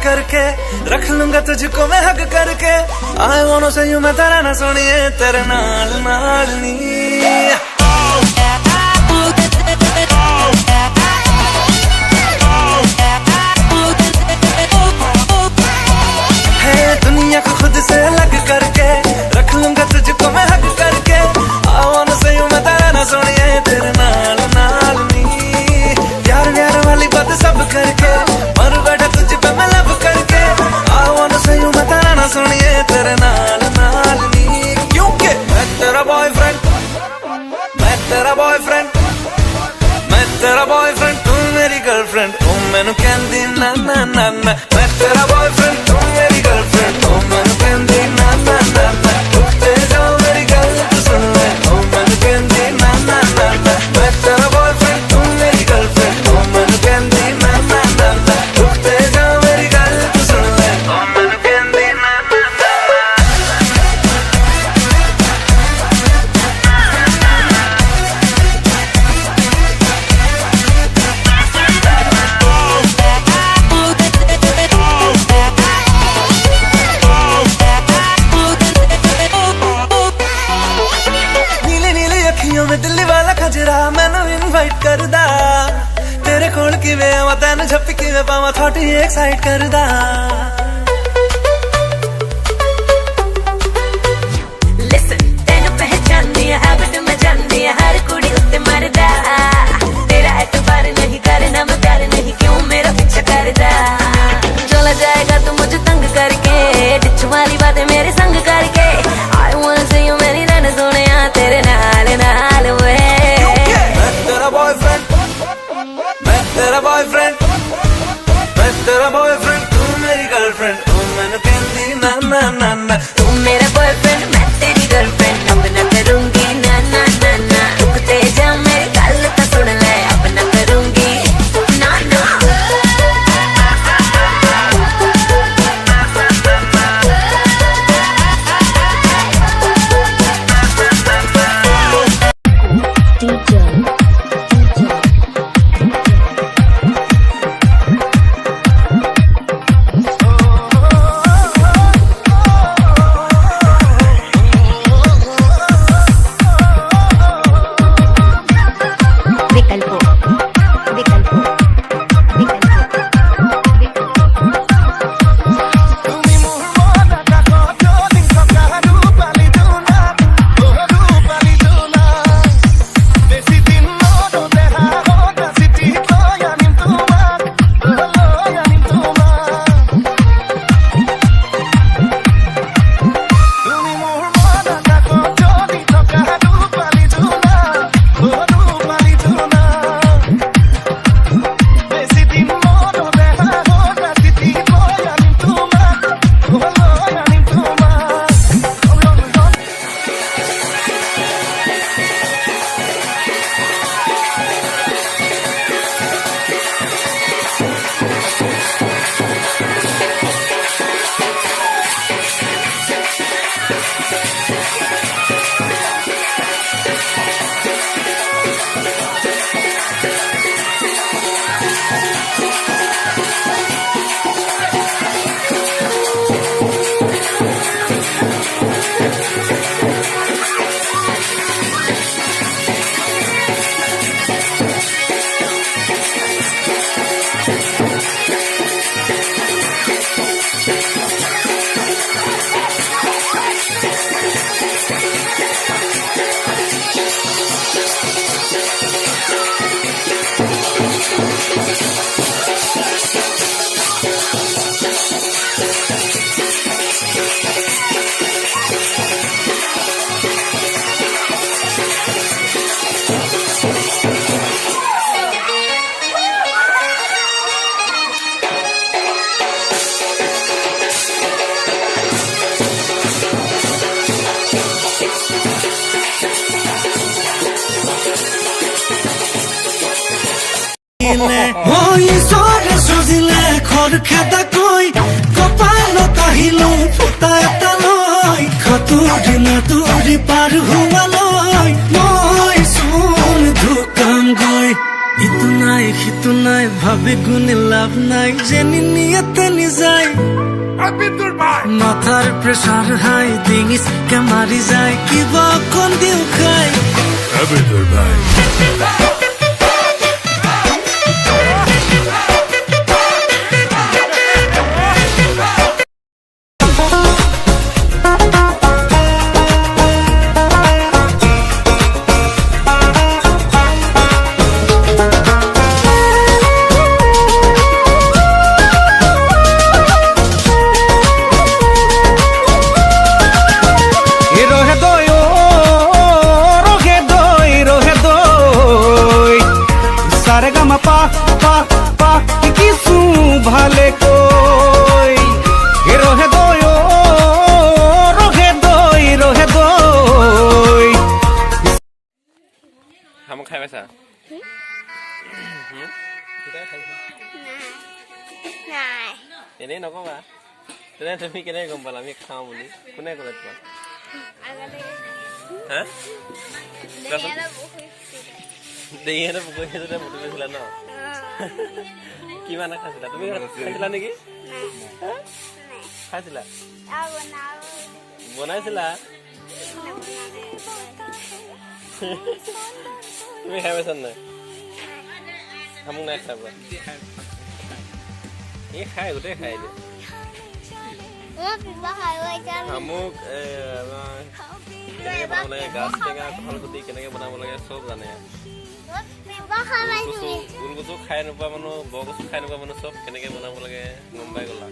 करके रख लूंगा तुझको मैं हक करके आई वांट टू से यू मैं तेरा ना सुनिए तेरे नाल नाल नी दुनिया को खुद से अलग करके रख लूंगा तुझको मैं हक करके आई वांट टू से यू मैं तेरा ना सुनिए तेरे नाल नाल नी प्यार प्यार वाली बात सब करके मर बैठा तुझ पे मैं लब करके आई वांट टू से यू मैं तेरा ना सुनिए तेरे नाल नाल नी क्योंकि मैं तेरा बॉयफ्रेंड मैं तेरा बॉयफ्रेंड मैं तेरा बॉयफ्रेंड तू मेरी गर्लफ्रेंड तू मैनू कहंदी ना ना ना ना मैं तेरा बॉयफ्रेंड तू मेरी गर्लफ्रेंड तू मैनू कहंदी ना ना ना ना उठते जाओ मेरी गल तू सुन ले तू मैनू कहंदी ना ना ना ना मैं तेरा बॉयफ्रेंड तू मेरी गर्लफ्रेंड तू मैनू कहंदी ना ना ना ना उठते जाओ मेरी गल तू सुन ले तू मैनू कहंदी ना ना ना में दिल्ली वाला खजरा मैनू इनवाइट करदा तेरे कोल किवें आवां तैनू झप्पी किवें पावां थोड़ी एक्साइट करदा लिसन तैनू पहचानदी है हैबिट में जानदी है हर कुड़ी उत्ते मरदा तेरा एतबार नहीं करना मैं प्यार नहीं क्यों मेरा पीछा करदा चला जाएगा तू मुझे तंग करके डिच वाली बातें मेरे संग करके आई वांट से यू मेरी रन सोनिया तेरे नाल नाल तेरा बॉयफ्रेंड तू मेरी गर्लफ्रेंड तू मैनू कहंदी ना ना ना ना तू मेरा बॉयफ्रेंड मैं तेरी गर्लफ्रेंड अब ना करूंगी ना ना ना ना रुकते जा मेरी गल तो सुन ले अब ना करूंगी ना মৰ খেদা কৈ কপালত আহিলো ফুটা এটা লৈ খতুৰি নাতুৰি পাৰ হোৱালৈ মই চোন ঢুকাম গৈ ইটো নাই সিটো নাই ভাবি গুণে লাভ নাই যেনি নিয়তে নিযায় মাথাৰ প্ৰেছাৰ হাই ডিঙিচকে মাৰি যায় কিবা অকণ দিও খাই ভালে কই রহে দই রহে দই হামু খাই পাইছা এনেই নকবা তেনে তুমি কেনেকৈ গম পালা আমি খাওঁ বুলি কোনে ক'লে তোমাক হা দেৰিহঁতে পুখুৰী সেইটোতে মুতি লৈছিলা ন কিমান খাইছিলা তুমি খাইছিলা নেকি খাইছিলা বনাইছিলা তুমি খাই পাইছা নাই শামুক নাই খাই পোৱা এই খাই গোটেই খাই দিয়ে শামুক কেনেকৈ বনাব লাগে গাজ টেঙা কঁঠাল গুটি কেনেকৈ বনাব লাগে চব জানে গোলকচু খাই নোপোৱা মানুহ বৰকচু খাই নোপোৱা মানুহ চব কেনেকৈ বনাব লাগে গম পাই গ'লা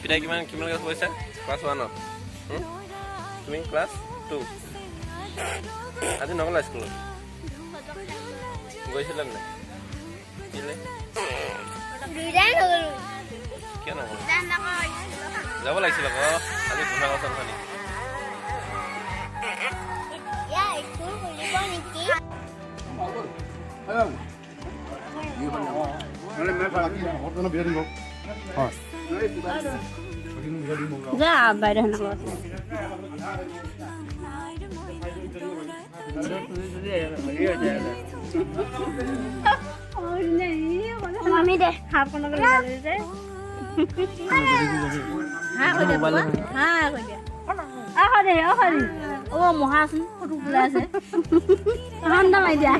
পিতাই কিমান ক্লাছ 1 তুমি ক্লাছ 2 আজি নগলা স্কুলত গৈছিলা নাই কিয় নগলা যাব লাগিছিল আকৌ আজি ঘূৰা কথা নহয় যা বাইদেউ মামি দে হাফ কোনো ও মহাচোন ফটো ফুলাই আছে ঠাণ্ডা মাৰি দিয়া